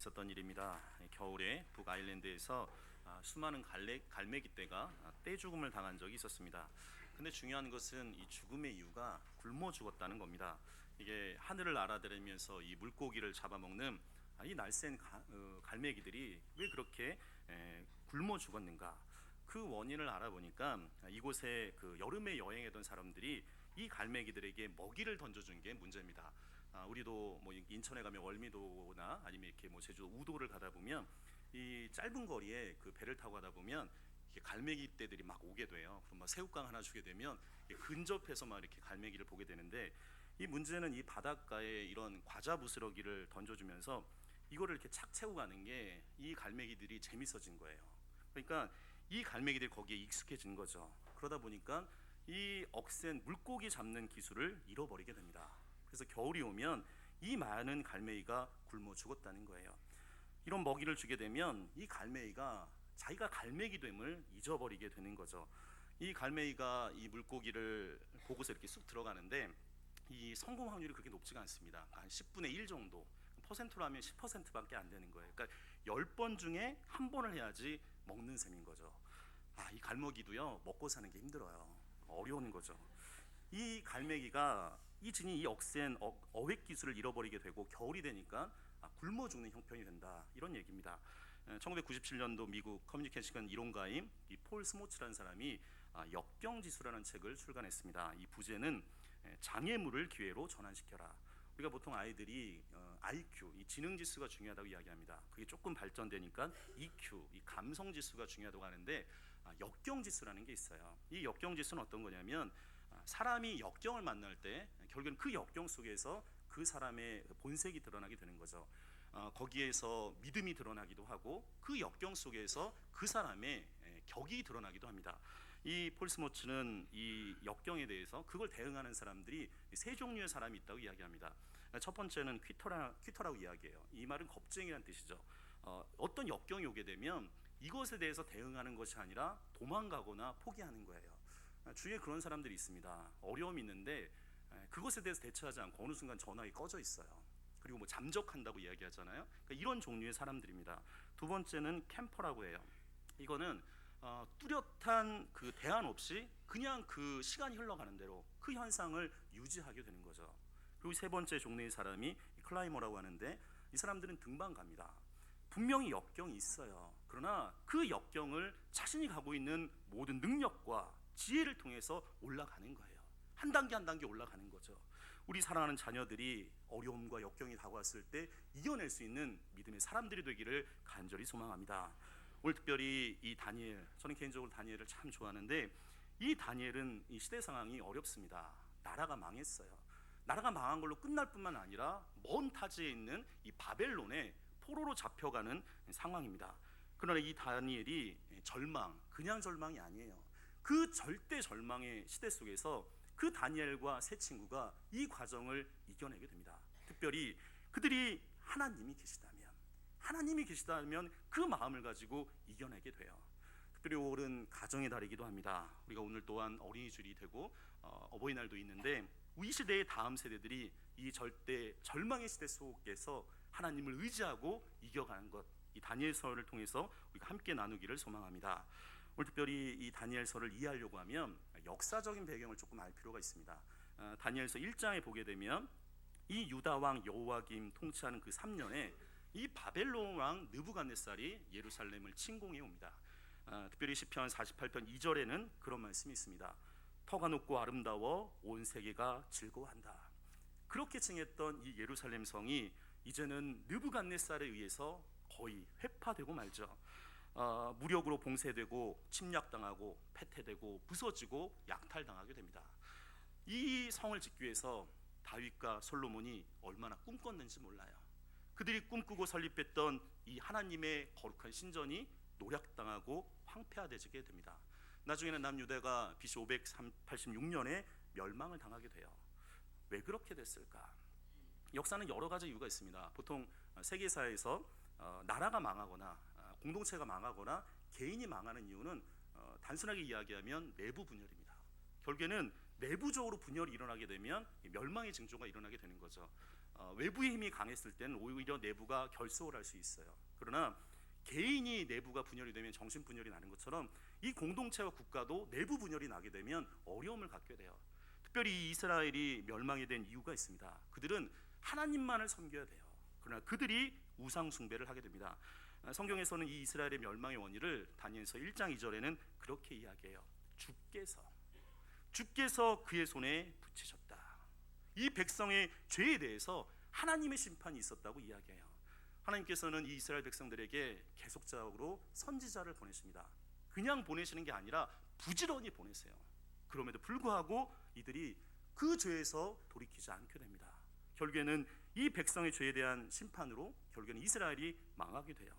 있었던 일입니다. 겨울에 북아일랜드에서 수많은 갈매기떼가 떼죽음을 당한 적이 있었습니다. 근데 중요한 것은 이 죽음의 이유가 굶어 죽었다는 겁니다. 이게 하늘을 날아다니면서 이 물고기를 잡아먹는 이 날쌘 갈매기들이 왜 그렇게 굶어 죽었는가? 그 원인을 알아보니까 이곳에 그 여름에 여행하던 사람들이 이 갈매기들에게 먹이를 던져준 게 문제입니다. 우리도 뭐 인천에 가면 월미도나 아니면 이렇게 뭐 제주도 우도를 가다 보면 이 짧은 거리에 그 배를 타고 가다 보면 이렇게 갈매기 떼들이 막 오게 돼요. 그럼 막 새우깡 하나 주게 되면 근접해서 막 이렇게 갈매기를 보게 되는데, 이 문제는 이 바닷가에 이런 과자 부스러기를 던져주면서 이거를 이렇게 착 채고 가는 게 이 갈매기들이 재밌어진 거예요. 그러니까 이 갈매기들이 거기에 익숙해진 거죠. 그러다 보니까 이 억센 물고기 잡는 기술을 잃어버리게 됩니다. 그래서 겨울이 오면 이 많은 갈매기가 굶어 죽었다는 거예요. 이런 먹이를 주게 되면 이 갈매기가 자기가 갈매기 됨을 잊어버리게 되는 거죠. 이 갈매기가 이 물고기를 보고서 이렇게 쑥 들어가는데 이 성공 확률이 그렇게 높지가 않습니다. 한 10분의 1 정도, 퍼센트로 하면 10%밖에 안 되는 거예요. 그러니까 10번 중에 한 번을 해야지 먹는 셈인 거죠. 이 갈매기도요, 먹고 사는 게 힘들어요. 어려운 거죠. 이 갈매기가 이 억센 어획 기술을 잃어버리게 되고 겨울이 되니까 굶어 죽는 형편이 된다, 이런 얘기입니다. 1997년도 미국 커뮤니케이션 이론가인 이 폴 스모츠라는 사람이 역경지수라는 책을 출간했습니다. 이 부제는 장애물을 기회로 전환시켜라. 우리가 보통 아이들이 IQ, 이 지능지수가 중요하다고 이야기합니다. 그게 조금 발전되니까 EQ, 이 감성지수가 중요하다고 하는데, 역경지수라는 게 있어요. 이 역경지수는 어떤 거냐면 사람이 역경을 만날 때 결국은 그 역경 속에서 그 사람의 본색이 드러나게 되는 거죠. 거기에서 믿음이 드러나기도 하고 그 역경 속에서 그 사람의 격이 드러나기도 합니다. 이 폴스모츠는 이 역경에 대해서 그걸 대응하는 사람들이 세 종류의 사람이 있다고 이야기합니다. 첫 번째는 퀴터라고 이야기해요. 이 말은 겁쟁이란 뜻이죠. 어떤 역경이 오게 되면 이것에 대해서 대응하는 것이 아니라 도망가거나 포기하는 거예요. 주위에 그런 사람들이 있습니다. 어려움이 있는데 그것에 대해서 대처하지 않고 어느 순간 전화기 꺼져 있어요. 그리고 뭐 잠적한다고 이야기하잖아요. 그러니까 이런 종류의 사람들입니다. 두 번째는 캠퍼라고 해요. 이거는 뚜렷한 그 대안 없이 그냥 그 시간이 흘러가는 대로 그 현상을 유지하게 되는 거죠. 그리고 세 번째 종류의 사람이 클라이머라고 하는데, 이 사람들은 등반갑니다. 분명히 역경이 있어요. 그러나 그 역경을 자신이 갖고 있는 모든 능력과 지혜를 통해서 올라가는 거예요. 한 단계 한 단계 올라가는 거죠. 우리 사랑하는 자녀들이 어려움과 역경이 다가왔을 때 이겨낼 수 있는 믿음의 사람들이 되기를 간절히 소망합니다. 오늘 특별히 이 다니엘, 저는 개인적으로 다니엘을 참 좋아하는데, 이 다니엘은 이 시대 상황이 어렵습니다. 나라가 망했어요. 나라가 망한 걸로 끝날 뿐만 아니라 먼 타지에 있는 이 바벨론에 포로로 잡혀가는 상황입니다. 그러나 이 다니엘이 절망, 그냥 절망이 아니에요. 그 절대 절망의 시대 속에서 그 다니엘과 세 친구가 이 과정을 이겨내게 됩니다. 특별히 그들이 하나님이 계시다면 그 마음을 가지고 이겨내게 돼요. 특별히 오늘은 가정의 달이기도 합니다. 우리가 오늘 또한 어린이주일이 되고 어버이날도 있는데, 이 시대의 다음 세대들이 이 절대 절망의 시대 속에서 하나님을 의지하고 이겨가는 것, 이 다니엘서를 통해서 우리가 함께 나누기를 소망합니다. 오늘 특별히 이 다니엘서를 이해하려고 하면 역사적인 배경을 조금 알 필요가 있습니다. 다니엘서 1장에 보게 되면 이 유다 왕 여호야김 통치하는 그 3년에 이 바벨론 왕 느부갓네살이 예루살렘을 침공해 옵니다. 특별히 시편 48편 2절에는 그런 말씀이 있습니다. 터가 높고 아름다워 온 세계가 즐거워한다. 그렇게 칭했던 이 예루살렘 성이 이제는 느부갓네살에 의해서 거의 회파되고 말죠. 무력으로 봉쇄되고 침략당하고 패퇴되고 부서지고 약탈당하게 됩니다. 이 성을 짓기 위해서 다윗과 솔로몬이 얼마나 꿈꿨는지 몰라요. 그들이 꿈꾸고 설립했던 이 하나님의 거룩한 신전이 노략당하고 황폐화되게 됩니다. 나중에는 남유다가 BC 586년에 멸망을 당하게 돼요. 왜 그렇게 됐을까? 역사는 여러 가지 이유가 있습니다. 보통 세계사에서 나라가 망하거나 공동체가 망하거나 개인이 망하는 이유는 단순하게 이야기하면 내부 분열입니다. 결국에는 내부적으로 분열이 일어나게 되면 멸망의 징조가 일어나게 되는 거죠. 외부의 힘이 강했을 때는 오히려 내부가 결속을 할 수 있어요. 그러나 개인이 내부가 분열이 되면 정신 분열이 나는 것처럼 이 공동체와 국가도 내부 분열이 나게 되면 어려움을 갖게 돼요. 특별히 이 이스라엘이 멸망이 된 이유가 있습니다. 그들은 하나님만을 섬겨야 돼요. 그러나 그들이 우상 숭배를 하게 됩니다. 성경에서는 이 이스라엘의 멸망의 원인을 다니엘서 1장 2절에는 그렇게 이야기해요. 주께서 그의 손에 붙이셨다. 이 백성의 죄에 대해서 하나님의 심판이 있었다고 이야기해요. 하나님께서는 이 이스라엘 백성들에게 계속적으로 선지자를 보내십니다. 그냥 보내시는 게 아니라 부지런히 보내세요. 그럼에도 불구하고 이들이 그 죄에서 돌이키지 않게 됩니다. 결국에는 이 백성의 죄에 대한 심판으로 결국에는 이스라엘이 망하게 돼요.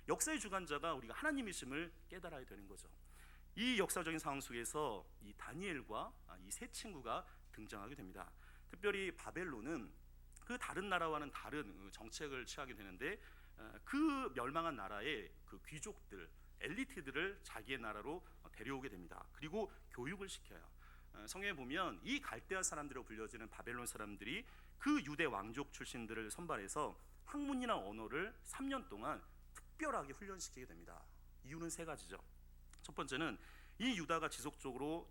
역사의 주관자가 우리가 하나님이심을 깨달아야 되는 거죠. 이 역사적인 상황 속에서 이 다니엘과 이 세 친구가 등장하게 됩니다. 특별히 바벨론은 그 다른 나라와는 다른 정책을 취하게 되는데, 그 멸망한 나라의 그 귀족들, 엘리트들을 자기의 나라로 데려오게 됩니다. 그리고 교육을 시켜요. 성경에 보면 이 갈대아 사람들로 불려지는 바벨론 사람들이 그 유대 왕족 출신들을 선발해서 학문이나 언어를 3년 동안 특별하게 훈련시키게 됩니다. 이유는 세 가지죠. 첫 번째는 이 유다가 지속적으로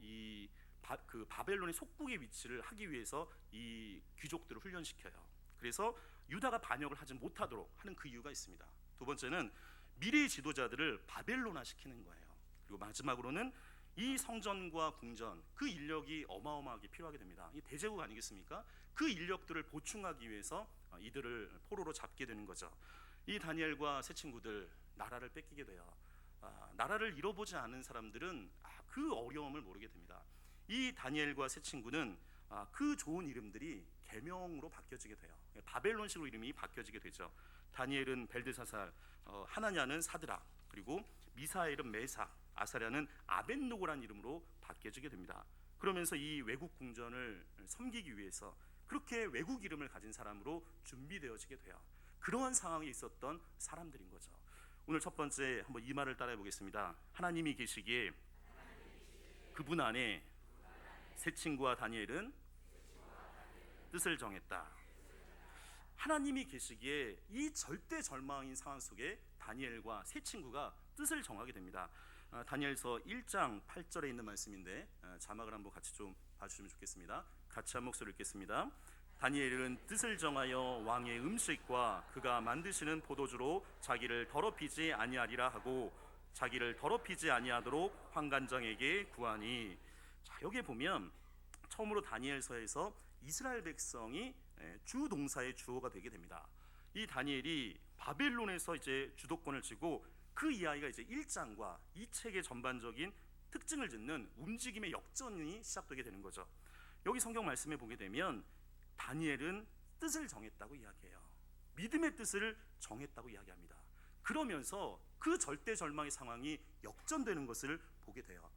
그 바벨론의 속국의 위치를 하기 위해서 이 귀족들을 훈련시켜요. 그래서 유다가 반역을 하지 못하도록 하는 그 이유가 있습니다. 두 번째는 미래의 지도자들을 바벨론화 시키는 거예요. 그리고 마지막으로는 이 성전과 궁전, 그 인력이 어마어마하게 필요하게 됩니다. 이 대제국 아니겠습니까? 그 인력들을 보충하기 위해서 이들을 포로로 잡게 되는 거죠. 이 다니엘과 세 친구들 나라를 뺏기게 돼요. 나라를 잃어보지 않은 사람들은 그 어려움을 모르게 됩니다. 이 다니엘과 세 친구는 그 좋은 이름들이 계명으로 바뀌어지게 돼요. 바벨론식으로 이름이 바뀌어지게 되죠. 다니엘은 벨드사살, 하나냐는 사드락, 그리고 미사엘은 메삭, 아사랴는 아벳노고라는 이름으로 바뀌어지게 됩니다. 그러면서 이 외국 궁전을 섬기기 위해서 그렇게 외국 이름을 가진 사람으로 준비되어지게 돼요. 그러한 상황에 있었던 사람들인 거죠. 오늘 첫 번째 한번 이 말을 따라해 보겠습니다. 하나님이 계시기에 그분 안에 세 친구와 다니엘은 뜻을 정했다. 하나님이 계시기에 이 절대 절망인 상황 속에 다니엘과 세 친구가 뜻을 정하게 됩니다. 다니엘서 1장 8절에 있는 말씀인데 자막을 한번 같이 좀 봐주시면 좋겠습니다. 같이 한 목소리 읽겠습니다. 다니엘은 뜻을 정하여 왕의 음식과 그가 만드시는 포도주로 자기를 더럽히지 아니하리라 하고 자기를 더럽히지 아니하도록 환관장에게 구하니. 자, 여기에 보면 처음으로 다니엘서에서 이스라엘 백성이 주 동사의 주어가 되게 됩니다. 이 다니엘이 바벨론에서 이제 주도권을 쥐고 그 이야기가 이제 1장과 이 책의 전반적인 특징을 짓는 움직임의 역전이 시작되게 되는 거죠. 여기 성경 말씀에 보게 되면 다니엘은 뜻을 정했다고 이야기해요. 믿음의 뜻을 정했다고 이야기합니다. 그러면서 그 절대 절망의 상황이 역전되는 것을 보게 돼요.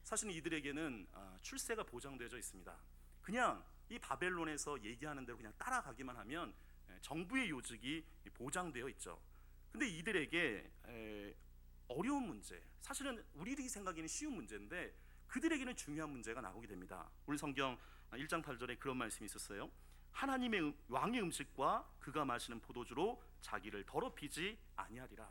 사실 이들에게는 출세가 보장되어 있습니다. 그냥 이 바벨론에서 얘기하는 대로 그냥 따라가기만 하면 정부의 요직이 보장되어 있죠. 근데 이들에게 어려운 문제, 사실은 우리들이 생각에는 쉬운 문제인데 그들에게는 중요한 문제가 나오게 됩니다. 우리 성경 1장 8절에 그런 말씀이 있었어요. 하나님의 왕의 음식과 그가 마시는 포도주로 자기를 더럽히지 아니하리라.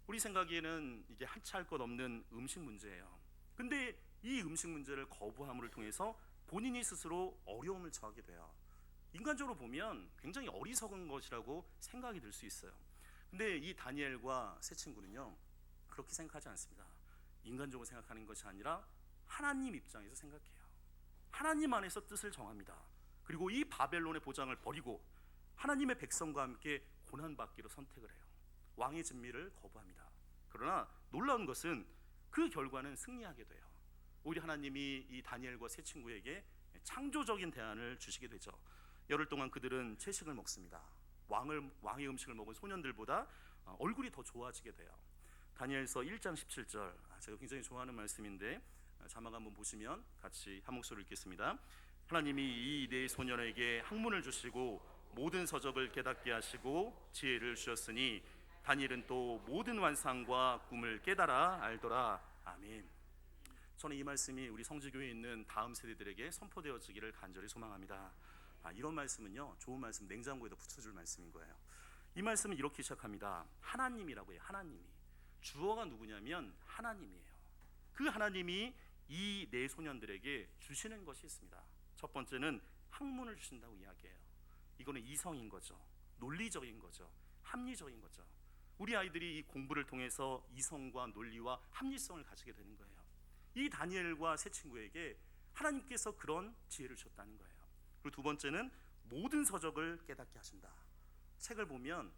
우리 생각에는 이게 한치할 것 없는 음식 문제예요. 근데 이 음식 문제를 거부함을 통해서 본인이 스스로 어려움을 처하게 돼요. 인간적으로 보면 굉장히 어리석은 것이라고 생각이 들 수 있어요. 근데 이 다니엘과 세 친구는요, 그렇게 생각하지 않습니다. 인간적으로 생각하는 것이 아니라 하나님 입장에서 생각해요. 하나님 안에서 뜻을 정합니다. 그리고 이 바벨론의 보장을 버리고 하나님의 백성과 함께 고난받기로 선택을 해요. 왕의 진미를 거부합니다. 그러나 놀라운 것은 그 결과는 승리하게 돼요. 오히려 하나님이 이 다니엘과 세 친구에게 창조적인 대안을 주시게 되죠. 열흘 동안 그들은 채식을 먹습니다. 왕의 음식을 먹은 소년들보다 얼굴이 더 좋아지게 돼요. 다니엘서 1장 17절, 제가 굉장히 좋아하는 말씀인데 자막 한번 보시면 같이 한 목소리 읽겠습니다. 하나님이 이 네 소년에게 학문을 주시고 모든 서적을 깨닫게 하시고 지혜를 주셨으니 다니엘은 또 모든 환상과 꿈을 깨달아 알더라. 아멘. 저는 이 말씀이 우리 성지교회에 있는 다음 세대들에게 선포되어지기를 간절히 소망합니다. 이런 말씀은요, 좋은 말씀 냉장고에다 붙여줄 말씀인 거예요. 이 말씀은 이렇게 시작합니다. 하나님이라고 해요. 하나님이. 주어가 누구냐면 하나님이에요. 그 하나님이 이 네 소년들에게 주시는 것이 있습니다. 첫 번째는 학문을 주신다고 이야기해요. 이거는 이성인 거죠. 논리적인 거죠. 합리적인 거죠. 우리 아이들이 이 공부를 통해서 이성과 논리와 합리성을 가지게 되는 거예요. 이 다니엘과 세 친구에게 하나님께서 그런 지혜를 주셨다는 거예요. 그리고 두 번째는 모든 서적을 깨닫게 하신다. 책을 보면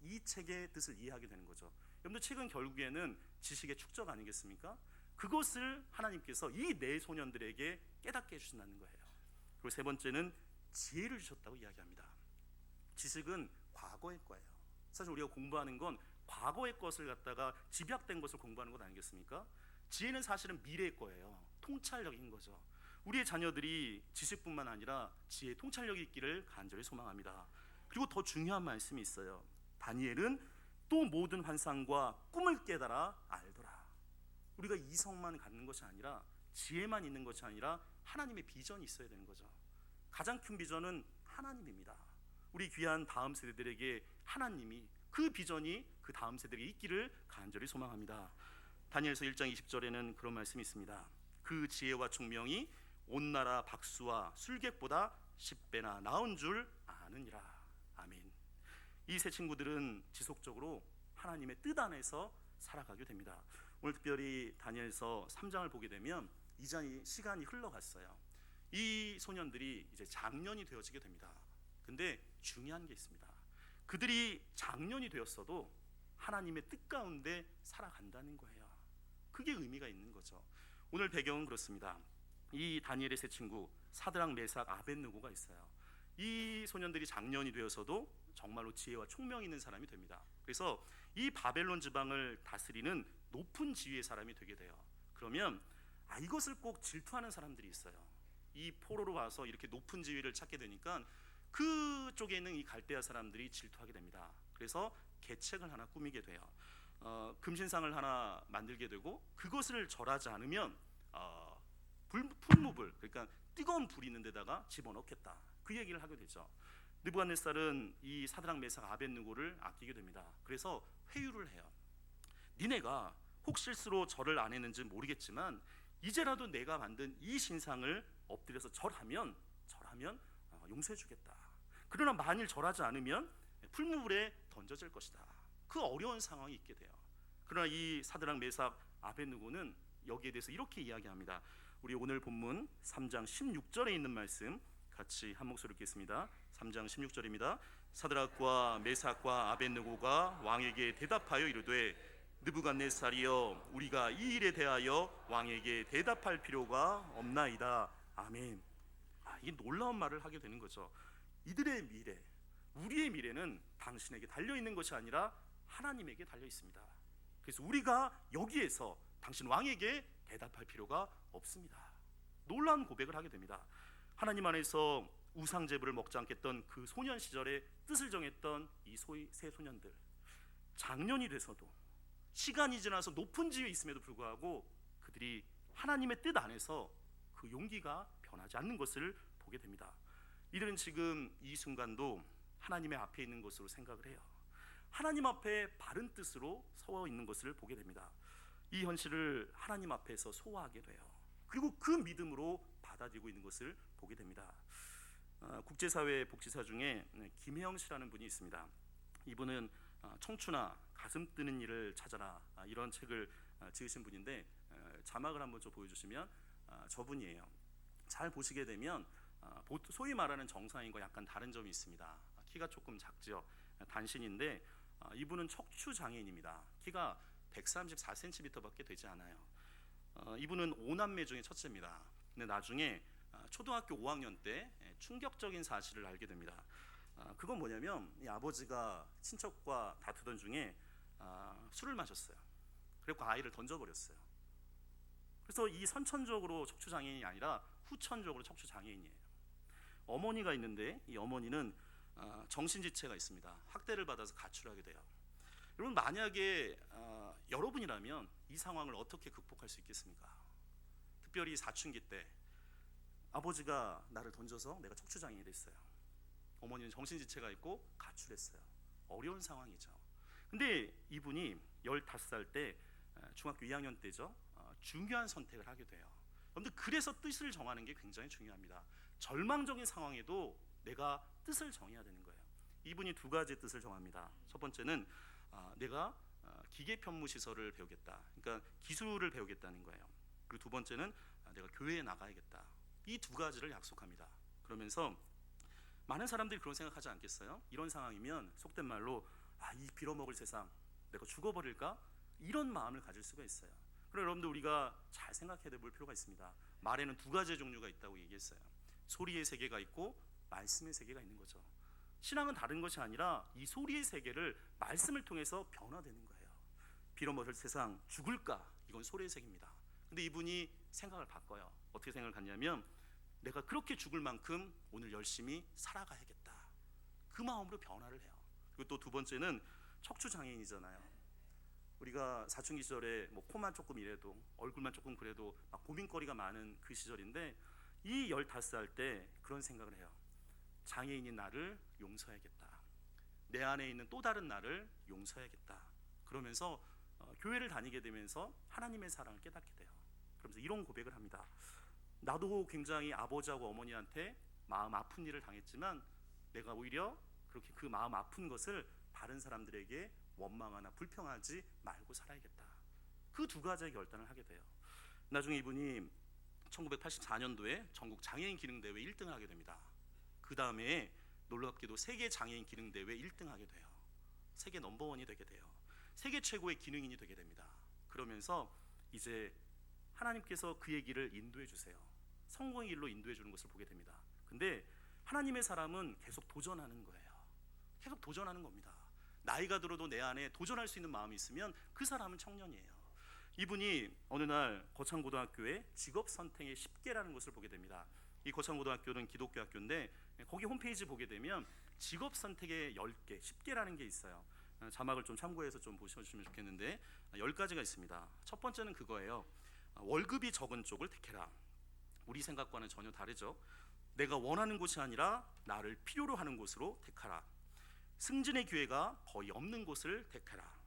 이 책의 뜻을 이해하게 되는 거죠. 여러분들, 책은 결국에는 지식의 축적 아니겠습니까? 그것을 하나님께서 이 네 소년들에게 깨닫게 해주신다는 거예요. 그리고 세 번째는 지혜를 주셨다고 이야기합니다. 지식은 과거의 거예요. 사실 우리가 공부하는 건 과거의 것을 갖다가 집약된 것을 공부하는 것 아니겠습니까? 지혜는 사실은 미래의 거예요. 통찰력인 거죠. 우리의 자녀들이 지식뿐만 아니라 지혜의 통찰력이 있기를 간절히 소망합니다. 그리고 더 중요한 말씀이 있어요. 다니엘은 또 모든 환상과 꿈을 깨달아 알더라. 우리가 이성만 갖는 것이 아니라, 지혜만 있는 것이 아니라 하나님의 비전이 있어야 되는 거죠. 가장 큰 비전은 하나님입니다. 우리 귀한 다음 세대들에게 하나님이, 그 비전이 그 다음 세대에게 있기를 간절히 소망합니다. 다니엘서 1장 20절에는 그런 말씀이 있습니다. 그 지혜와 총명이 온 나라 박수와 술객보다 10배나 나은 줄 아느니라. 아멘. 이 세 친구들은 지속적으로 하나님의 뜻 안에서 살아가게 됩니다. 오늘 특별히 다니엘서 3장을 보게 되면 이전이 시간이 흘러갔어요. 이 소년들이 이제 장년이 되어지게 됩니다. 근데 중요한 게 있습니다. 그들이 장년이 되었어도 하나님의 뜻 가운데 살아간다는 거예요. 그게 의미가 있는 거죠. 오늘 배경은 그렇습니다. 이 다니엘의 세 친구 사드락, 메삭, 아벳느고가 있어요. 이 소년들이 장년이 되어서도 정말로 지혜와 총명이 있는 사람이 됩니다. 그래서 이 바벨론 지방을 다스리는 높은 지위의 사람이 되게 돼요. 그러면 이것을 꼭 질투하는 사람들이 있어요. 이 포로로 와서 이렇게 높은 지위를 찾게 되니까 그쪽에 있는 이 갈대아 사람들이 질투하게 됩니다. 그래서 계책을 하나 꾸미게 돼요. 금신상을 하나 만들게 되고, 그것을 절하지 않으면 풀무불, 그러니까 뜨거운 불이 있는 데다가 집어넣겠다, 그 얘기를 하게 되죠. 느부갓네살은 이 사드락, 메삭, 아벳느고를 아끼게 됩니다. 그래서 회유를 해요. 니네가 혹 실수로 절을 안 했는지 모르겠지만 이제라도 내가 만든 이 신상을 엎드려서 절하면 용서해 주겠다. 그러나 만일 절하지 않으면 풀무불에 던져질 것이다. 그 어려운 상황이 있게 돼요. 그러나 이 사드락, 메삭, 아벳느고는 여기에 대해서 이렇게 이야기합니다. 우리 오늘 본문 3장 16절에 있는 말씀 같이 한 목소리 읽겠습니다. 3장 16절입니다. 사드락과 메삭과 아벳느고가 왕에게 대답하여 이르되, 느부갓네살이여, 우리가 이 일에 대하여 왕에게 대답할 필요가 없나이다. 아멘. 이 놀라운 말을 하게 되는 거죠. 이들의 미래, 우리의 미래는 당신에게 달려있는 것이 아니라 하나님에게 달려있습니다. 그래서 우리가 여기에서 당신 왕에게 대답할 필요가 없습니다. 놀라운 고백을 하게 됩니다. 하나님 안에서 우상제물을 먹지 않겠던 그 소년 시절에 뜻을 정했던 이 세 소년들, 장년이 돼서도, 시간이 지나서 높은 지위에 있음에도 불구하고 그들이 하나님의 뜻 안에서 그 용기가 변하지 않는 것을 보게 됩니다. 이들은 지금 이 순간도 하나님의 앞에 있는 것으로 생각을 해요. 하나님 앞에 바른 뜻으로 서 있는 것을 보게 됩니다. 이 현실을 하나님 앞에서 소화하게 돼요. 그리고 그 믿음으로 받아들이고 있는 것을 보게 됩니다. 국제사회 복지사 중에 김혜영 씨라는 분이 있습니다. 이분은 청춘아 가슴 뜨는 일을 찾아라, 이런 책을 지으신 분인데, 자막을 한번 좀 보여주시면 저분이에요. 잘 보시게 되면 소위 말하는 정상인과 약간 다른 점이 있습니다. 키가 조금 작죠. 단신인데 이분은 척추 장애인입니다. 키가 134cm밖에 되지 않아요. 이분은 5남매 중에 첫째입니다. 근데 나중에 초등학교 5학년 때 충격적인 사실을 알게 됩니다. 그건 뭐냐면, 이 아버지가 친척과 다투던 중에 술을 마셨어요. 그리고 아이를 던져버렸어요. 그래서 이 선천적으로 척추장애인이 아니라 후천적으로 척추장애인이에요. 어머니가 있는데 이 어머니는 정신지체가 있습니다. 학대를 받아서 가출하게 돼요. 여러분, 만약에 여러분이라면 이 상황을 어떻게 극복할 수 있겠습니까? 특별히 사춘기 때 아버지가 나를 던져서 내가 척추장애인이 됐어요. 어머니는 정신지체가 있고 가출했어요. 어려운 상황이죠. 근데 이분이 15살 때 중학교 2학년 때죠. 중요한 선택을 하게 돼요. 여러분들, 그래서 뜻을 정하는 게 굉장히 중요합니다. 절망적인 상황에도 내가 뜻을 정해야 되는 거예요. 이분이 두 가지 뜻을 정합니다. 첫 번째는 내가 기계 편무 시설을 배우겠다. 그러니까 기술을 배우겠다는 거예요. 그리고 두 번째는 내가 교회에 나가야겠다. 이 두 가지를 약속합니다. 그러면서 많은 사람들이 그런 생각하지 않겠어요? 이런 상황이면 속된 말로 이 빌어먹을 세상, 내가 죽어버릴까? 이런 마음을 가질 수가 있어요. 그럼 여러분들, 우리가 잘 생각해 볼 필요가 있습니다. 말에는 두 가지의 종류가 있다고 얘기했어요. 소리의 세계가 있고 말씀의 세계가 있는 거죠. 신앙은 다른 것이 아니라 이 소리의 세계를 말씀을 통해서 변화되는 거예요. 빌어먹을 세상, 죽을까? 이건 소리의 세계입니다. 근데 이분이 생각을 바꿔요. 어떻게 생각을 갖냐면, 내가 그렇게 죽을 만큼 오늘 열심히 살아가야겠다. 그 마음으로 변화를 해요. 그리고 또 두 번째는 척추 장애인이잖아요. 우리가 사춘기 시절에 코만 조금 이래도, 얼굴만 조금 그래도 막 고민거리가 많은 그 시절인데, 이 15살 때 그런 생각을 해요. 장애인인 나를 용서해야겠다. 내 안에 있는 또 다른 나를 용서해야겠다. 그러면서 교회를 다니게 되면서 하나님의 사랑을 깨닫게 돼요. 그러면서 이런 고백을 합니다. 나도 굉장히 아버지하고 어머니한테 마음 아픈 일을 당했지만 내가 오히려 그렇게 그 마음 아픈 것을 다른 사람들에게 원망하나 불평하지 말고 살아야겠다. 그 두 가지의 결단을 하게 돼요. 나중에 이분이 1984년도에 전국 장애인 기능대회 1등을 하게 됩니다. 그 다음에 놀랍게도 세계 장애인 기능대회 1등 하게 돼요. 세계 넘버원이 되게 돼요. 세계 최고의 기능인이 되게 됩니다. 그러면서 이제 하나님께서 그의 길을 인도해 주세요. 성공의 길로 인도해 주는 것을 보게 됩니다. 근데 하나님의 사람은 계속 도전하는 거예요. 계속 도전하는 겁니다. 나이가 들어도 내 안에 도전할 수 있는 마음이 있으면 그 사람은 청년이에요. 이분이 어느 날 거창고등학교에 직업 선택의 10개라는 것을 보게 됩니다. 이 거창고등학교는 기독교 학교인데 거기 홈페이지 보게 되면 직업 선택의 10개, 10개라는 게 있어요. 자막을 좀 참고해서 좀 보셔주시면 좋겠는데 10가지가 있습니다. 첫 번째는 그거예요. 월급이 적은 쪽을 택해라. 우리 생각과는 전혀 다르죠. 내가 원하는 곳이 아니라 나를 필요로 하는 곳으로 택하라. 승진의 기회가 거의 없는 곳을 택하라.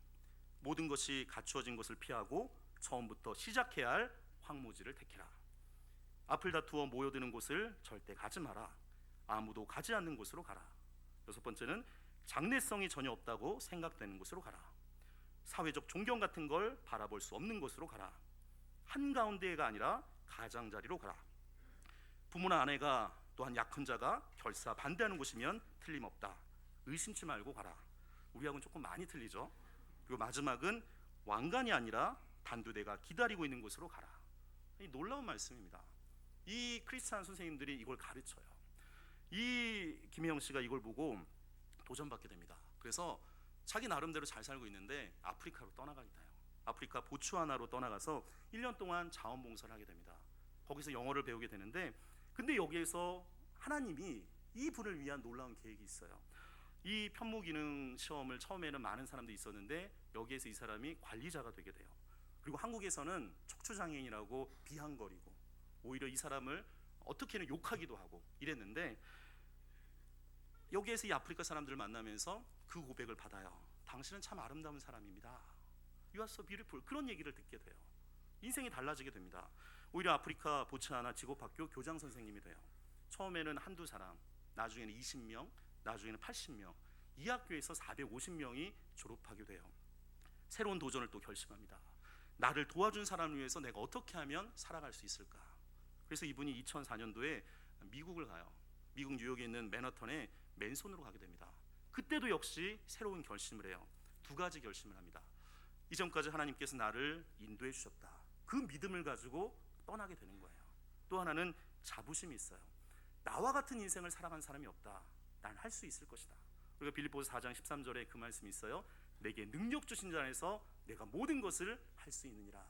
모든 것이 갖추어진 것을 피하고 처음부터 시작해야 할 황무지를 택해라. 앞을 다투어 모여드는 곳을 절대 가지 마라. 아무도 가지 않는 곳으로 가라. 여섯 번째는 장래성이 전혀 없다고 생각되는 곳으로 가라. 사회적 존경 같은 걸 바라볼 수 없는 곳으로 가라. 한가운데가 아니라 가장자리로 가라. 부모나 아내가 또한 약혼 자가 결사 반대하는 곳이면 틀림없다. 의심치 말고 가라. 우리하고는 조금 많이 틀리죠. 그리고 마지막은 왕관이 아니라 단두대가 기다리고 있는 곳으로 가라. 이 놀라운 말씀입니다. 이 크리스찬 선생님들이 이걸 가르쳐요. 이 김혜영 씨가 이걸 보고 도전받게 됩니다. 그래서 자기 나름대로 잘 살고 있는데 아프리카로 떠나가게 돼요. 아프리카 보츠와나로 떠나가서 1년 동안 자원봉사를 하게 됩니다. 거기서 영어를 배우게 되는데, 근데 여기에서 하나님이 이 분을 위한 놀라운 계획이 있어요. 이 편무기능 시험을 처음에는 많은 사람들이 있었는데 여기에서 이 사람이 관리자가 되게 돼요. 그리고 한국에서는 척추장애인이라고 비한거리고 오히려 이 사람을 어떻게는 욕하기도 하고 이랬는데, 여기에서 이 아프리카 사람들을 만나면서 그 고백을 받아요. 당신은 참 아름다운 사람입니다. You are so beautiful. 그런 얘기를 듣게 돼요. 인생이 달라지게 됩니다. 오히려 아프리카 보츠와나 직업학교 교장 선생님이 돼요. 처음에는 한두 사람, 나중에는 20명, 나중에는 80명, 이 학교에서 450명이 졸업하게 돼요. 새로운 도전을 또 결심합니다. 나를 도와준 사람을 위해서 내가 어떻게 하면 살아갈 수 있을까? 그래서 이분이 2004년도에 미국을 가요. 미국 뉴욕에 있는 맨하탄에 맨손으로 가게 됩니다. 그때도 역시 새로운 결심을 해요. 두 가지 결심을 합니다. 이전까지 하나님께서 나를 인도해 주셨다. 그 믿음을 가지고 떠나게 되는 거예요. 또 하나는 자부심이 있어요. 나와 같은 인생을 살아간 사람이 없다. 난 할 수 있을 것이다. 그리고 빌립보서 4장 13절에 그 말씀이 있어요. 내게 능력 주신 자 안에서 내가 모든 것을 할 수 있느니라.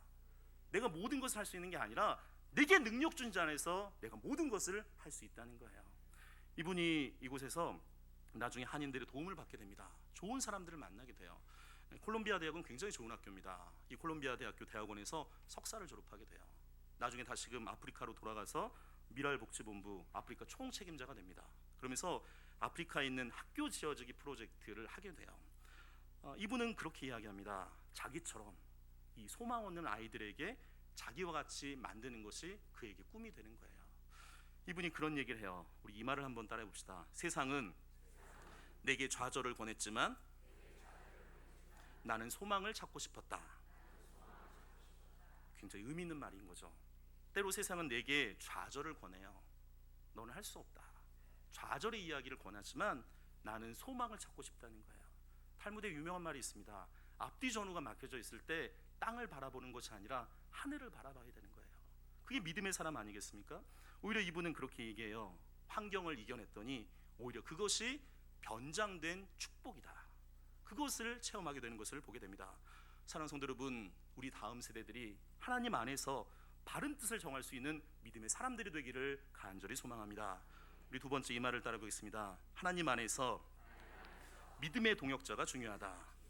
내가 모든 것을 할 수 있는 게 아니라 내게 능력 주신 자 안에서 내가 모든 것을 할 수 있다는 거예요. 이분이 이곳에서 나중에 한인들의 도움을 받게 됩니다. 좋은 사람들을 만나게 돼요. 콜롬비아 대학은 굉장히 좋은 학교입니다. 이 콜롬비아 대학교 대학원에서 석사를 졸업하게 돼요. 나중에 다시금 아프리카로 돌아가서 미랄복지본부 아프리카 총책임자가 됩니다. 그러면서 아프리카에 있는 학교 지어주기 프로젝트를 하게 돼요. 이분은 그렇게 이야기합니다. 자기처럼 이 소망 없는 아이들에게 자기와 같이 만드는 것이 그에게 꿈이 되는 거예요. 이분이 그런 얘기를 해요. 우리 이 말을 한번 따라해 봅시다. 세상은 내게 좌절을 권했지만 나는 소망을 찾고 싶었다. 굉장히 의미 있는 말인 거죠. 때로 세상은 내게 좌절을 권해요. 너는 할 수 없다. 좌절의 이야기를 권하지만 나는 소망을 찾고 싶다는 거예요. 탈무드에 유명한 말이 있습니다. 앞뒤 전후가 막혀져 있을 때 땅을 바라보는 것이 아니라 하늘을 바라봐야 되는 거예요. 그게 믿음의 사람 아니겠습니까? 오히려 이분은 그렇게 얘기해요. 환경을 이겨냈더니 오히려 그것이 변장된 축복이다. 그것을 체험하게 되는 것을 보게 됩니다. 사랑하는 성도 여러분, 우리 다음 세대들이 하나님 안에서 바른 뜻을 정할 수 있는 믿음의 사람들이 되기를 간절히 소망합니다. 우리 두 번째 이 말을 따라보겠습니다. 하나님 안에서 믿음의 동역자가 중요하다.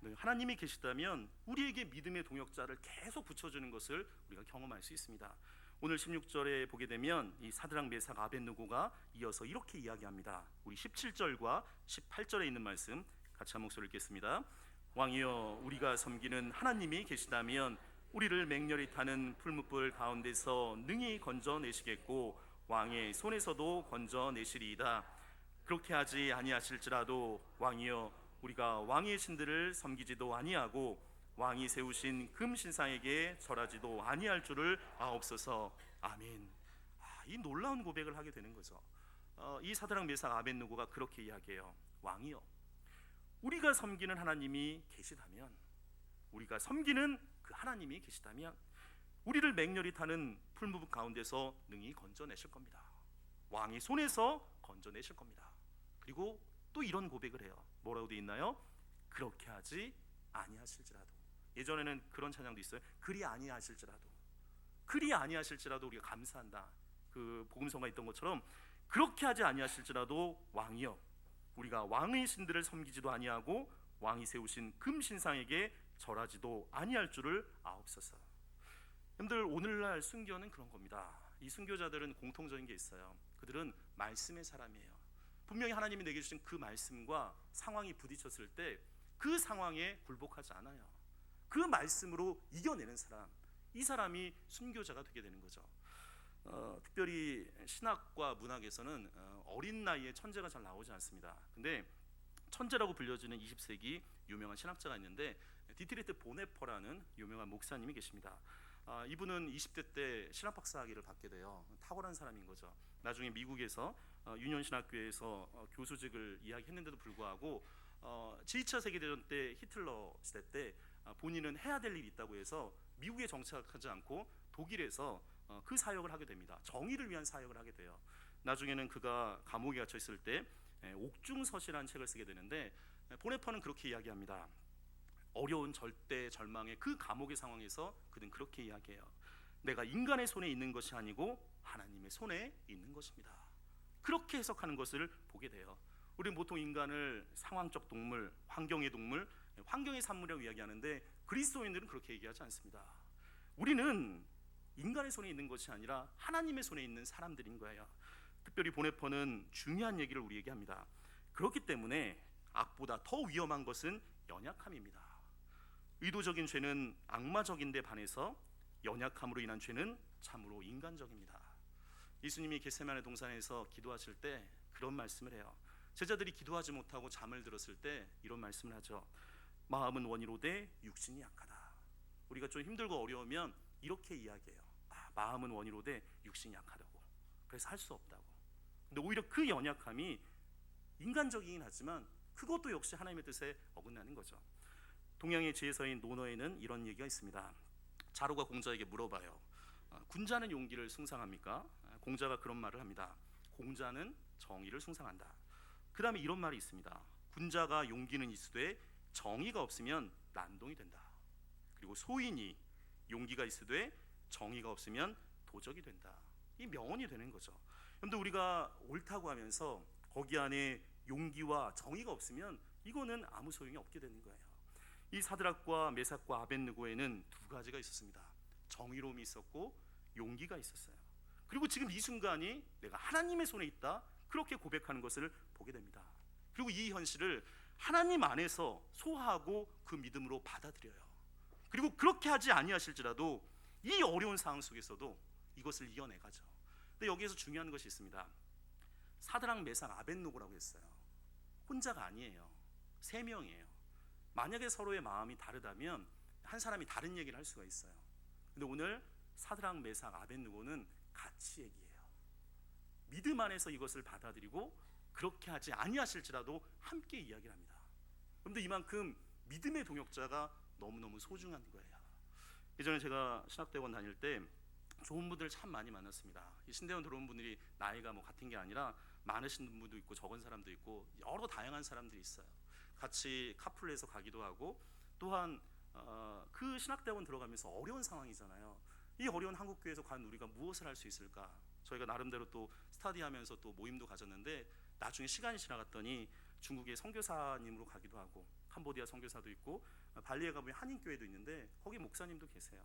네, 하나님이 계시다면 우리에게 믿음의 동역자를 계속 붙여주는 것을 우리가 경험할 수 있습니다. 오늘 16절에 보게 되면 이 사드락 메삭 아벳느고가 이어서 이렇게 이야기합니다. 우리 17절과 18절에 있는 말씀 같이 한 목소리 읽겠습니다. 왕이여, 우리가 섬기는 하나님이 계시다면 우리를 맹렬히 타는 풀무불 가운데서 능히 건져내시겠고 왕의 손에서도 건져내시리이다. 그렇게 하지 아니하실지라도 왕이여, 우리가 왕의 신들을 섬기지도 아니하고 왕이 세우신 금 신상에게 절하지도 아니할 줄을 아옵소서. 아멘. 이 놀라운 고백을 하게 되는 거죠. 이 사드락 메삭 아벳느고가 그렇게 이야기해요. 왕이여, 우리가 섬기는 하나님이 계시다면, 우리가 섬기는 그 하나님이 계시다면 우리를 맹렬히 타는 풀무불 가운데서 능히 건져내실 겁니다. 왕의 손에서 건져내실 겁니다. 그리고 또 이런 고백을 해요. 뭐라고 되어 있나요? 그렇게 하지 아니하실지라도. 예전에는 그런 찬양도 있어요. 그리 아니하실지라도. 그리 아니하실지라도 우리가 감사한다. 그 복음서가 있던 것처럼 그렇게 하지 아니하실지라도 왕이여, 우리가 왕의 신들을 섬기지도 아니하고 왕이 세우신 금 신상에게 절하지도 아니할 줄을 아옵소서. 여러분들, 오늘날 순교는 그런 겁니다. 이 순교자들은 공통적인 게 있어요. 그들은 말씀의 사람이에요. 분명히 하나님이 내게 주신 그 말씀과 상황이 부딪혔을 때 그 상황에 굴복하지 않아요. 그 말씀으로 이겨내는 사람, 이 사람이 순교자가 되게 되는 거죠. 특별히 신학과 문학에서는 어린 나이에 천재가 잘 나오지 않습니다. 근데 천재라고 불려지는 20세기 유명한 신학자가 있는데 디트리트 보네퍼라는 유명한 목사님이 계십니다. 이분은 20대 때 신학박사 학위를 받게 돼요. 탁월한 사람인 거죠. 나중에 미국에서 유년신학교에서 교수직을 이야기했는데도 불구하고 제2차 세계대전 때 히틀러 시대 때 본인은 해야 될 일이 있다고 해서 미국에 정착하지 않고 독일에서 그 사역을 하게 됩니다. 정의를 위한 사역을 하게 돼요. 나중에는 그가 감옥에 갇혀 있을 때 옥중서시라는 책을 쓰게 되는데 보네퍼는 그렇게 이야기합니다. 어려운 절대 절망의 그 감옥의 상황에서 그는 그렇게 이야기해요. 내가 인간의 손에 있는 것이 아니고 하나님의 손에 있는 것입니다. 그렇게 해석하는 것을 보게 돼요. 우리는 보통 인간을 상황적 동물, 환경의 동물, 환경의 산물이라고 이야기하는데 그리스도인들은 그렇게 얘기하지 않습니다. 우리는 인간의 손에 있는 것이 아니라 하나님의 손에 있는 사람들인 거예요. 특별히 보네퍼는 중요한 얘기를 우리에게 합니다. 그렇기 때문에 악보다 더 위험한 것은 연약함입니다. 의도적인 죄는 악마적인데 반해서 연약함으로 인한 죄는 참으로 인간적입니다. 예수님이 겟세마네 동산에서 기도하실 때 그런 말씀을 해요. 제자들이 기도하지 못하고 잠을 들었을 때 이런 말씀을 하죠. 마음은 원이로되 육신이 약하다. 우리가 좀 힘들고 어려우면 이렇게 이야기해요. 마음은 원이로되 육신이 약하다고. 그래서 할 수 없다고. 근데 오히려 그 연약함이 인간적이긴 하지만 그것도 역시 하나님의 뜻에 어긋나는 거죠. 동양의 지혜서인 논어에는 이런 얘기가 있습니다. 자로가 공자에게 물어봐요. 군자는 용기를 숭상합니까? 공자가 그런 말을 합니다. 공자는 정의를 숭상한다. 그 다음에 이런 말이 있습니다. 군자가 용기는 있으되 정의가 없으면 난동이 된다. 그리고 소인이 용기가 있으되 정의가 없으면 도적이 된다. 이 명언이 되는 거죠. 그런데 우리가 옳다고 하면서 거기 안에 용기와 정의가 없으면 이거는 아무 소용이 없게 되는 거예요. 이 사드락과 메삭과 아벳느고에는 두 가지가 있었습니다. 정의로움이 있었고 용기가 있었어요. 그리고 지금 이 순간이 내가 하나님의 손에 있다, 그렇게 고백하는 것을 보게 됩니다. 그리고 이 현실을 하나님 안에서 소화하고 그 믿음으로 받아들여요. 그리고 그렇게 하지 아니하실지라도 이 어려운 상황 속에서도 이것을 이겨내가죠. 근데 여기에서 중요한 것이 있습니다. 사드락 메삭 아벳느고라고 했어요. 혼자가 아니에요. 3명이에요. 만약에 서로의 마음이 다르다면 한 사람이 다른 얘기를 할 수가 있어요. 근데 오늘 사드락 메삭 아벳느고는 같이 얘기해요. 믿음 안에서 이것을 받아들이고 그렇게 하지 아니하실지라도 함께 이야기를 합니다. 그런데 이만큼 믿음의 동역자가 너무너무 소중한 거예요. 예전에 제가 신학대원 다닐 때 좋은 분들 참 많이 만났습니다. 이 신대원 들어온 분들이 나이가 뭐 같은 게 아니라 많으신 분도 있고 적은 사람도 있고 여러 다양한 사람들이 있어요. 같이 카풀해서 가기도 하고, 또한 그 신학대원 들어가면서 어려운 상황이잖아요. 이 어려운 한국교회에서 과연 우리가 무엇을 할 수 있을까? 저희가 나름대로 또 스터디하면서 또 모임도 가졌는데, 나중에 시간이 지나갔더니 중국의 선교사님으로 가기도 하고, 캄보디아 선교사도 있고, 발리에 가보면 한인교회도 있는데 거기 목사님도 계세요.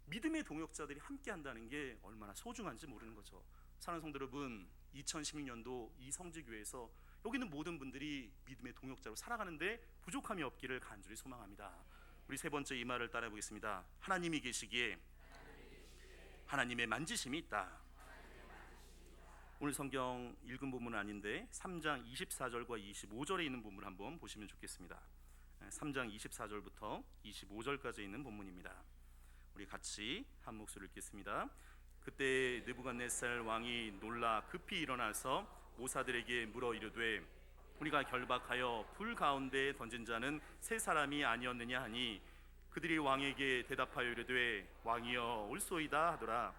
믿음의 동역자들이 함께 한다는 게 얼마나 소중한지 모르는 거죠. 사랑하는 성도 여러분, 2016년도 이 성지교회에서 여기 있는 모든 분들이 믿음의 동역자로 살아가는데 부족함이 없기를 간절히 소망합니다. 우리 세 번째 이 말을 따라해 보겠습니다. 하나님이 계시기에 하나님의 만지심이 있다. 오늘 성경 읽은 본문은 아닌데 3장 24절과 25절에 있는 본문을 한번 보시면 좋겠습니다. 3장 24절부터 25절까지 있는 본문입니다. 우리 같이 한 목소리를 읽겠습니다. 그때 느부갓네살 왕이 놀라 급히 일어나서 모사들에게 물어 이르되, 우리가 결박하여 불 가운데 던진 자는 세 사람이 아니었느냐 하니, 그들이 왕에게 대답하여 이르되 왕이여 올소이다 하더라.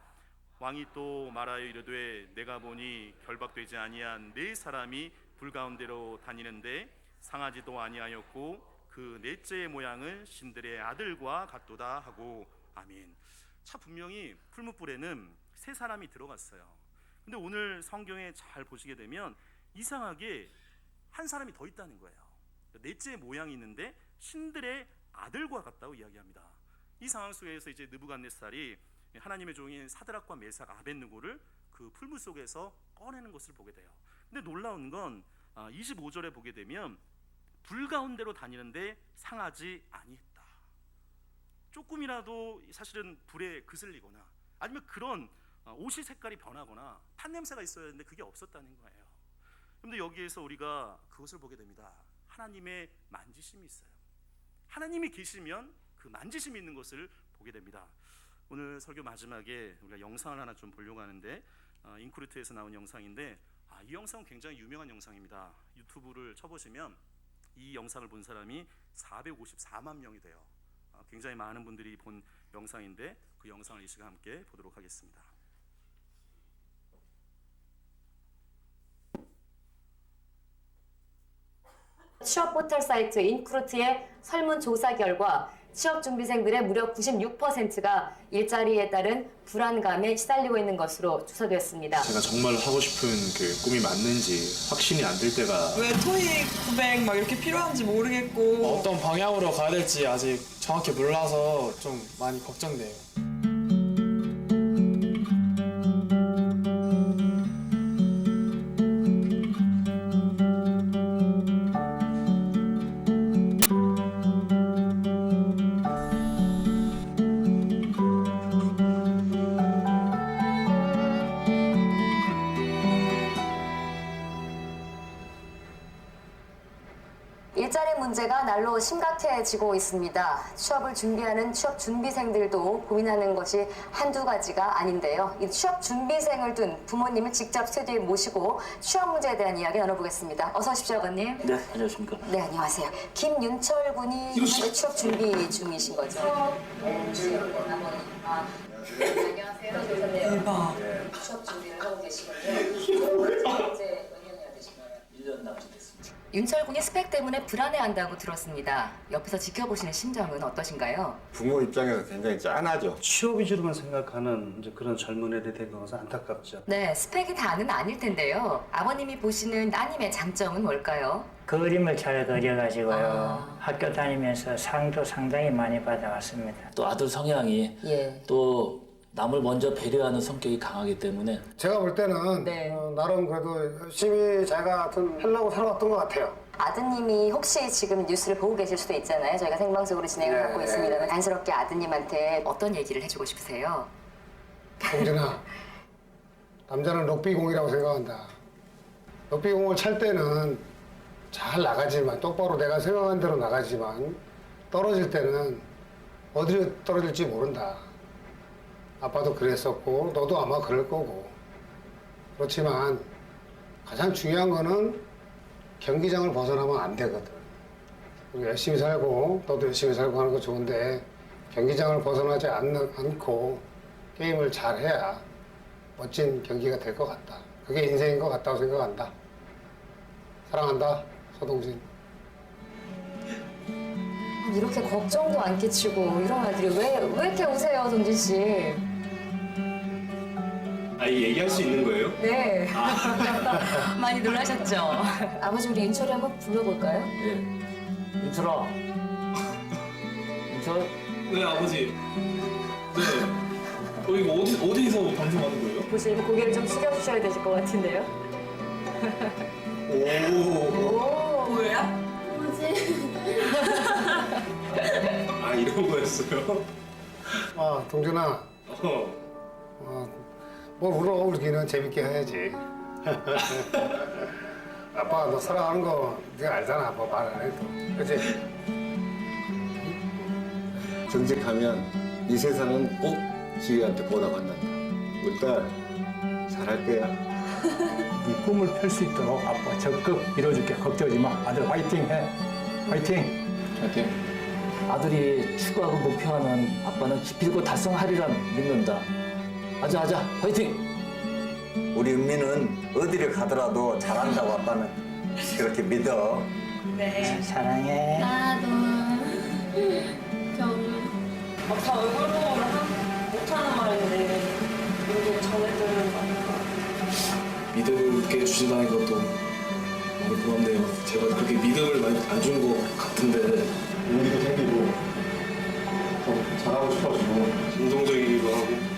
왕이 또 말하여 이르되 내가 보니 결박되지 아니한 네 사람이 불 가운데로 다니는데 상하지도 아니하였고 그 넷째의 모양은 신들의 아들과 같도다 하고. 아멘. 차 분명히 풀무불에는 세 사람이 들어갔어요. 근데 오늘 성경에 잘 보시게 되면 이상하게 한 사람이 더 있다는 거예요. 넷째 모양이 있는데 신들의 아들과 같다고 이야기합니다. 이 상황 속에서 이제 느부갓네살이 하나님의 종인 사드락과 메삭 아벳느고를 그 풀무 속에서 꺼내는 것을 보게 돼요. 근데 놀라운 건 25절에 보게 되면 불 가운데로 다니는데 상하지 아니했다. 조금이라도 사실은 불에 그슬리거나 아니면 그런 옷이 색깔이 변하거나 탄 냄새가 있어야 하는데 그게 없었다는 거예요. 그런데 여기에서 우리가 그것을 보게 됩니다. 하나님의 만지심이 있어요. 하나님이 계시면 그 만지심이 있는 것을 보게 됩니다. 오늘 설교 마지막에 우리가 영상을 하나 좀 보려고 하는데 인크루트에서 나온 영상인데 이 영상은 굉장히 유명한 영상입니다. 유튜브를 쳐보시면 이 영상을 본 사람이 454만 명이 돼요. 굉장히 많은 분들이 본 영상인데 그 영상을 이 시간 함께 보도록 하겠습니다. 취업 포털 사이트 인크루트의 설문조사 결과 취업준비생들의 무려 96%가 일자리에 따른 불안감에 시달리고 있는 것으로 조사되었습니다. 제가 정말 하고 싶은 그 꿈이 맞는지 확신이 안 들 때가, 왜 토익 900 막 이렇게 필요한지 모르겠고 어떤 방향으로 가야 될지 아직 정확히 몰라서 좀 많이 걱정돼요. 일자리 문제가 날로 심각해지고 있습니다. 취업을 준비하는 취업준비생들도 고민하는 것이 한두 가지가 아닌데요. 이 취업준비생을 둔 부모님을 직접 스튜디오에 모시고 취업 문제에 대한 이야기 나눠보겠습니다. 어서 오십시오, 아버님. 네, 안녕하십니까. 네, 안녕하세요. 김윤철 군이 취업 준비 중이신 거죠? 안녕하세요. 대박. 취업 준비를 하고 계시거든요. 이제 몇 년이나 되신 거예요? 1년 남짓 됐습니다. 윤철 군이 스펙 때문에 불안해한다고 들었습니다. 옆에서 지켜보시는 심정은 어떠신가요? 부모 입장에서 굉장히 짠하죠. 취업 위주로만 생각하는 이제 그런 젊은 애들이 된 것은 안타깝죠. 네, 스펙이 다는 아닐 텐데요. 아버님이 보시는 따님의 장점은 뭘까요? 그림을 잘 그려가지고요. 학교 다니면서 상도 상당히 많이 받아왔습니다. 또 아들 성향이 예. 또 남을 먼저 배려하는 성격이 강하기 때문에 제가 볼 때는 네. 나름 그래도 열심히 자기가 하여튼 하려고 살아왔던 것 같아요. 아드님이 혹시 지금 뉴스를 보고 계실 수도 있잖아요. 저희가 생방송으로 진행을 네. 하고 있습니다만 단스럽게 아드님한테 어떤 얘기를 해주고 싶으세요? 동진아, 남자는 럭비공이라고 생각한다. 럭비공을 찰 때는 잘 나가지만 똑바로 내가 생각한 대로 나가지만 떨어질 때는 어디로 떨어질지 모른다. 아빠도 그랬었고 너도 아마 그럴 거고. 그렇지만 가장 중요한 거는 경기장을 벗어나면 안 되거든. 우리 열심히 살고 너도 열심히 살고 하는 거 좋은데 경기장을 벗어나지 않고 게임을 잘해야 멋진 경기가 될 것 같다. 그게 인생인 것 같다고 생각한다. 사랑한다, 서동진. 이렇게 걱정도 안 끼치고 이런 아들이 왜 이렇게 우세요, 동진 씨? 아, 이 얘기할 수 있는 거예요? 네. 많이 놀라셨죠? 아버지 우리 윤철이 한번 불러볼까요? 예. 윤철아, 윤철, 네 아버지. 네. 이거 어디서 방송하는 거예요? 보시면 고개를 좀 숙여주셔야 되실 것 같은데요. 오. 뭐야? 아, 이런 거였어요? 아, 동준아. 뭘 울어, 울기는 재밌게 해야지. 아빠 너 사랑하는 거 네가 알잖아. 아빠 말 안 해도. 그치? 정직하면 이 세상은 꼭 지희한테 보답한단다. 우리 딸 잘할 거야. 네 꿈을 펼 수 있도록 아빠 적극 이뤄줄게. 걱정하지 마. 아들 화이팅 해. 화이팅. 파이팅. 아들이 추구하고 목표하는 아빠는 기필코 달성하리라 믿는다. 아자, 화이팅! 우리 은미는 어디를 가더라도 잘한다고 아빠는 그렇게 믿어. 사랑해. 아빠 얼굴 보고는 못하는 말인데 이게 전해드리는 거니까. 믿음을 갖게 해주신다는 것도 너무 고맙네요. 제가 그렇게 믿음을 많이 안 준 것 같은데 용기도 생기고 더 잘하고 싶어지고 감동적이기도 하고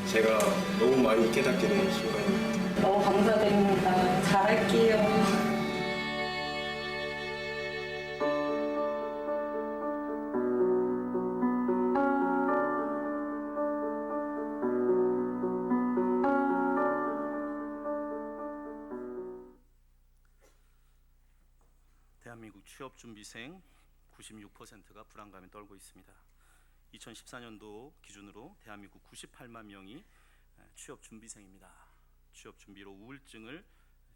제가 너무 많이 깨닫게 되는 순간입니다. 너무 감사드립니다. 잘할게요. 대한민국 취업준비생 96%가 불안감에 떨고 있습니다. 2014년도 기준으로 대한민국 98만 명이 취업준비생입니다. 취업준비로 우울증을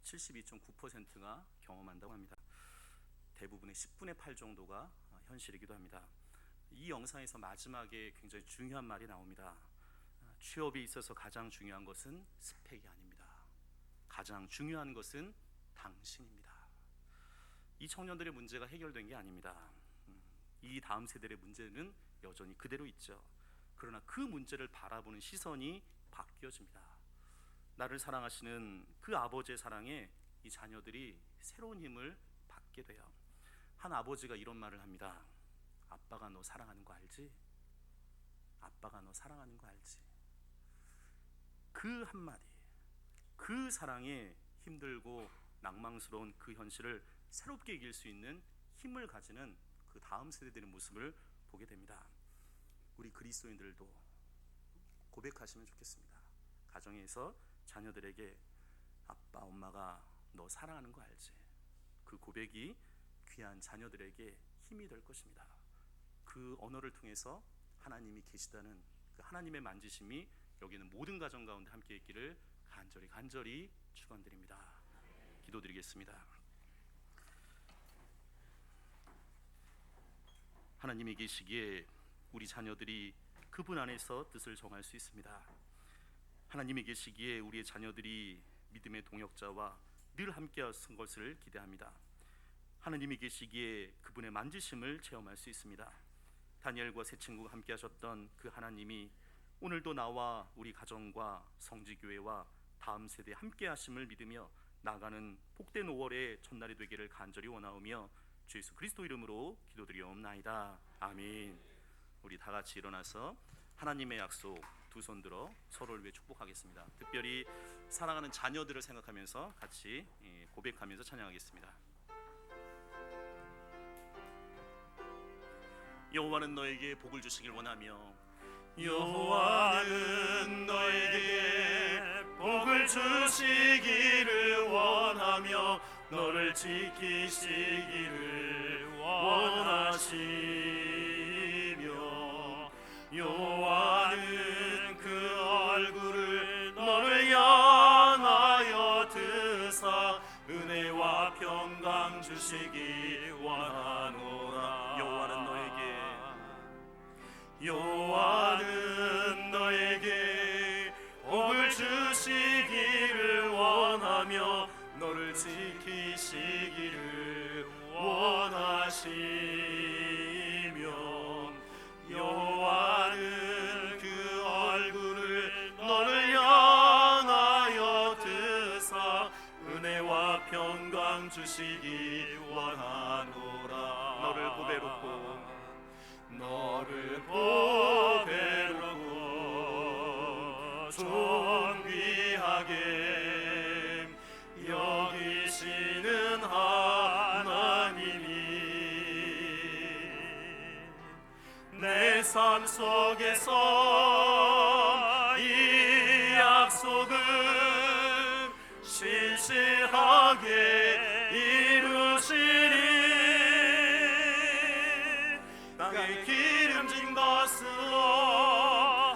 72.9%가 경험한다고 합니다. 대부분의 10분의 8 정도가 현실이기도 합니다. 이 영상에서 마지막에 굉장히 중요한 말이 나옵니다. 취업에 있어서 가장 중요한 것은 스펙이 아닙니다. 가장 중요한 것은 당신입니다. 이 청년들의 문제가 해결된 게 아닙니다. 이 다음 세대의 문제는 여전히 그대로 있죠. 그러나 그 문제를 바라보는 시선이 바뀌어집니다. 나를 사랑하시는 그 아버지의 사랑에 이 자녀들이 새로운 힘을 받게 돼요. 한 아버지가 이런 말을 합니다. 아빠가 너 사랑하는 거 알지? 아빠가 너 사랑하는 거 알지? 그 한마디, 그 사랑에 힘들고 낭망스러운 그 현실을 새롭게 이길 수 있는 힘을 가지는 그 다음 세대들의 모습을 보게 됩니다. 우리 그리스도인들도 고백하시면 좋겠습니다. 가정에서 자녀들에게 아빠, 엄마가 너 사랑하는 거 알지? 그 고백이 귀한 자녀들에게 힘이 될 것입니다. 그 언어를 통해서 하나님이 계시다는 그 하나님의 만지심이 여기는 모든 가정 가운데 함께 있기를 간절히 축원드립니다. 기도드리겠습니다. 하나님이 계시기에 우리 자녀들이 그분 안에서 뜻을 정할 수 있습니다. 하나님이 계시기에 우리의 자녀들이 믿음의 동역자와 늘 함께 하신 것을 기대합니다. 하나님이 계시기에 그분의 만지심을 체험할 수 있습니다. 다니엘과 세 친구가 함께 하셨던 그 하나님이 오늘도 나와 우리 가정과 성지교회와 다음 세대에 함께 하심을 믿으며 나가는 복된 5월의 첫날이 되기를 간절히 원하오며 주 예수 그리스도 이름으로 기도드리옵나이다. 아멘. 우리 다 같이 일어나서 하나님의 약속 두 손 들어 서로를 위해 축복하겠습니다. 특별히 사랑하는 자녀들을 생각하면서 같이 고백하면서 찬양하겠습니다. 여호와는 너에게 복을 주시길 원하며 여호와는 너에게 복을 주시기를 원하며 너를 지키시기를 원하시며 여호와는 그 얼굴을 너를 향하여 드사 은혜와 평강 주시기 원하노라. 여호와는 너에게 복을 주시기를 원하며 너를 지키시기를 원하시며 여호와는 그 얼굴을 너를 향하여 드사 은혜와 평강 주시기 원하노라. 너를 보배롭고 존귀하게 여기시는 하나님이 내 삶 속에서 이 약속을 신실하게 이루시리. 땅에 기름진 것으로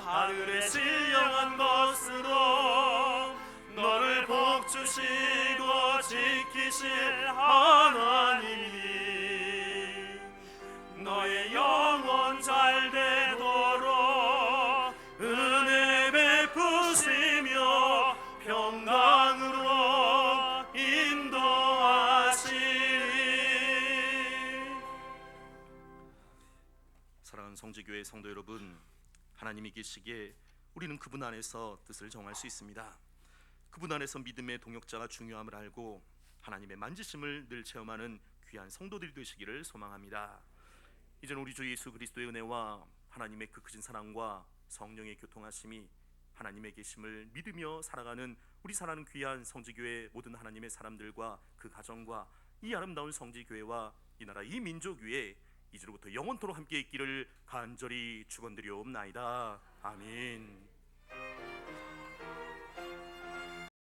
하늘에 신령한 것으로 너를 복주시고 지키실 하나님이 너의 영혼 잘 되도록 은혜 베푸시며 평강으로 인도하시리. 사랑하는 성지교회 성도 여러분, 하나님이 계시기에 우리는 그분 안에서 뜻을 정할 수 있습니다. 그분 안에서 믿음의 동역자가 중요함을 알고 하나님의 만지심을 늘 체험하는 귀한 성도들이 되시기를 소망합니다. 이제는 우리 주 예수 그리스도의 은혜와 하나님의 그 크신 사랑과 성령의 교통하심이 하나님의 계심을 믿으며 살아가는 우리 사랑하는 귀한 성지교회 모든 하나님의 사람들과 그 가정과 이 아름다운 성지교회와 이 나라 이 민족 위에 이제로부터 영원토록 함께 있기를 간절히 축원드리옵나이다. 아멘.